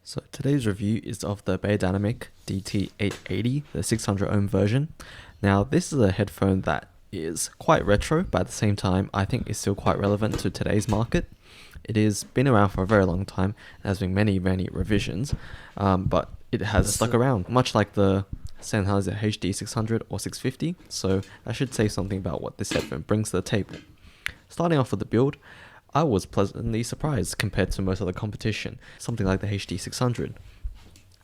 So today's review is of the Beyerdynamic DT 880, the 600 ohm version. Now this is a headphone that is quite retro, but at the same time I think is still quite relevant to today's market. It has been around for a very long time, has been many revisions, but it has stuck around, much like the Sennheiser HD 600 or 650, so that should say something about what this headphone brings to the table. Starting off with the build, I was pleasantly surprised compared to most of the competition, something like the HD 600.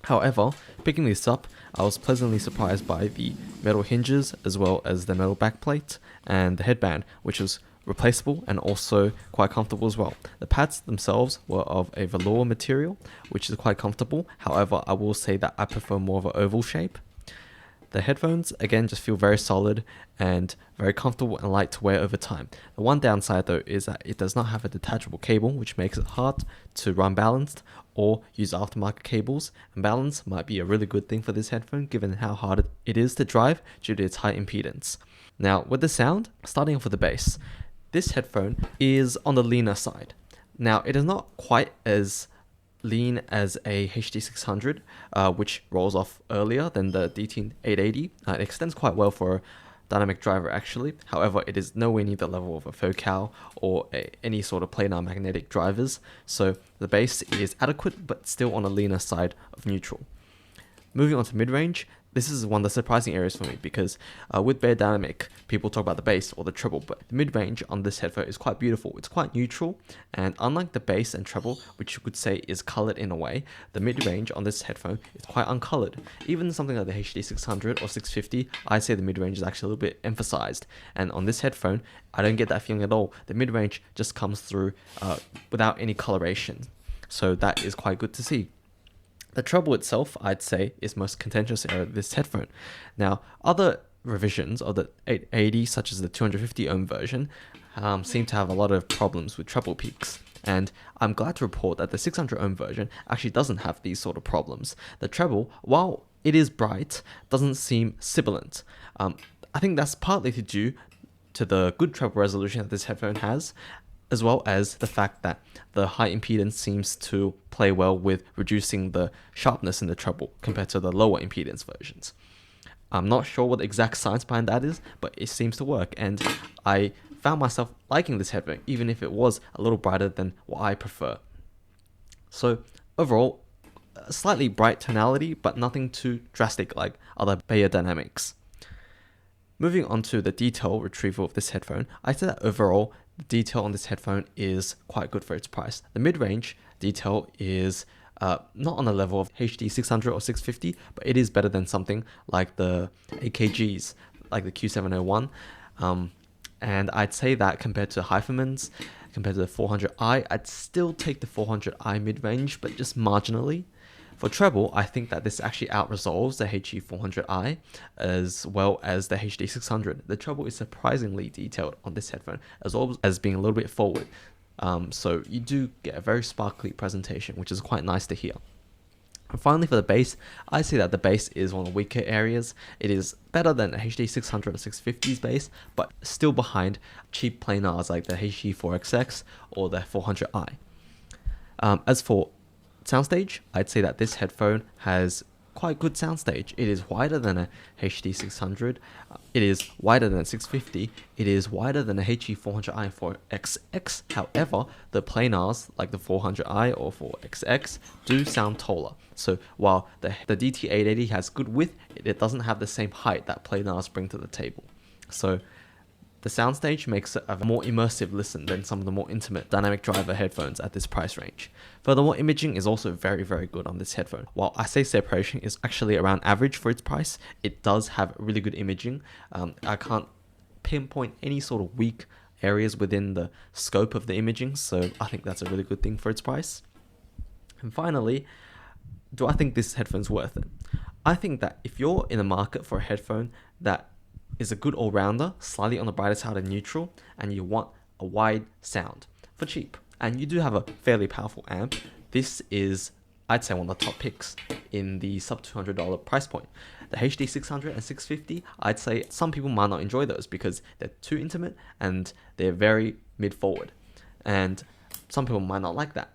However, picking this up, I was pleasantly surprised by the metal hinges as well as the metal backplate and the headband, which was replaceable and also quite comfortable as well. The pads themselves were of a velour material, which is quite comfortable. However, I will say that I prefer more of an oval shape. The headphones, again, just feel very solid and very comfortable and light to wear over time. The one downside though is that it does not have a detachable cable, which makes it hard to run balanced or use aftermarket cables, and balance might be a really good thing for this headphone given how hard it is to drive due to its high impedance. Now with the sound, starting off with the bass, this headphone is on the leaner side. Now it is not quite as lean as a HD600, which rolls off earlier than the DT880. It extends quite well for a dynamic driver actually. However, it is nowhere near the level of a Focal or any sort of planar magnetic drivers, so the bass is adequate but still on a leaner side of neutral. Moving on to mid-range, this is one of the surprising areas for me because with Beyerdynamic, people talk about the bass or the treble, but the mid-range on this headphone is quite beautiful. It's quite neutral, and unlike the bass and treble, which you could say is colored in a way, the mid-range on this headphone is quite uncolored. Even something like the HD 600 or 650, I'd say the mid-range is actually a little bit emphasized, and on this headphone, I don't get that feeling at all. The mid-range just comes through without any coloration, so that is quite good to see. The treble itself, I'd say, is most contentious area of this headphone. Now, other revisions of the 880, such as the 250 ohm version, seem to have a lot of problems with treble peaks. And I'm glad to report that the 600 ohm version actually doesn't have these sort of problems. The treble, while it is bright, doesn't seem sibilant. I think that's partly to due to the good treble resolution that this headphone has, as well as the fact that the high impedance seems to play well with reducing the sharpness in the treble compared to the lower impedance versions. I'm not sure what the exact science behind that is, but it seems to work, and I found myself liking this headphone even if it was a little brighter than what I prefer. So overall, a slightly bright tonality, but nothing too drastic like other Beyerdynamics. Moving on to the detail retrieval of this headphone, I'd say that overall, the detail on this headphone is quite good for its price. The mid-range detail is not on the level of HD 600 or 650, but it is better than something like the AKGs, like the Q701. And I'd say that compared to Hypherman's, compared to the 400i, I'd still take the 400i mid-range, but just marginally. For treble, I think that this actually out-resolves the HE400i as well as the HD600. The treble is surprisingly detailed on this headphone, as well as being a little bit forward. So you do get a very sparkly presentation, which is quite nice to hear. And finally, for the bass, I say that the bass is one of the weaker areas. It is better than the HD 600 or 650's bass, but still behind cheap planars like the HE4XX or the 400i. As for soundstage, I'd say that this headphone has quite good soundstage. It is wider than a HD 600, it is wider than a 650, it is wider than a HE400i and 4XX. However, the planars like the 400i or 4XX do sound taller. So while the DT880 has good width, it doesn't have the same height that planars bring to the table. So the soundstage makes it a more immersive listen than some of the more intimate dynamic driver headphones at this price range. Furthermore, imaging is also very good on this headphone. While I say separation is actually around average for its price, it does have really good imaging. I can't pinpoint any sort of weak areas within the scope of the imaging, so I think that's a really good thing for its price. And finally, do I think this headphone's worth it? I think that if you're in the market for a headphone that is a good all-rounder, slightly on the brighter side of neutral, and you want a wide sound for cheap, and you do have a fairly powerful amp, this is, I'd say, one of the top picks in the sub $200 price point. The HD 600 and 650, I'd say some people might not enjoy those because they're too intimate and they're very mid-forward, and some people might not like that.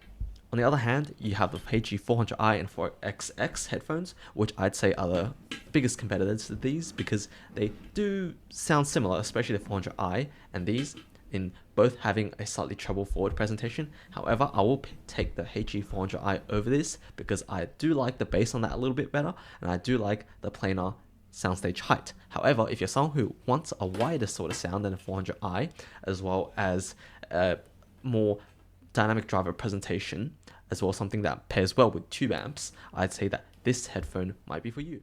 On the other hand, you have the HG400i and 4XX headphones, which I'd say are the biggest competitors to these because they do sound similar, especially the 400i and these, in both having a slightly treble forward presentation. However, I will take the HG400i over this because I do like the bass on that a little bit better, and I do like the planar soundstage height. However, if you're someone who wants a wider sort of sound than a 400i, as well as a more dynamic driver presentation, as well as something that pairs well with tube amps, I'd say that this headphone might be for you.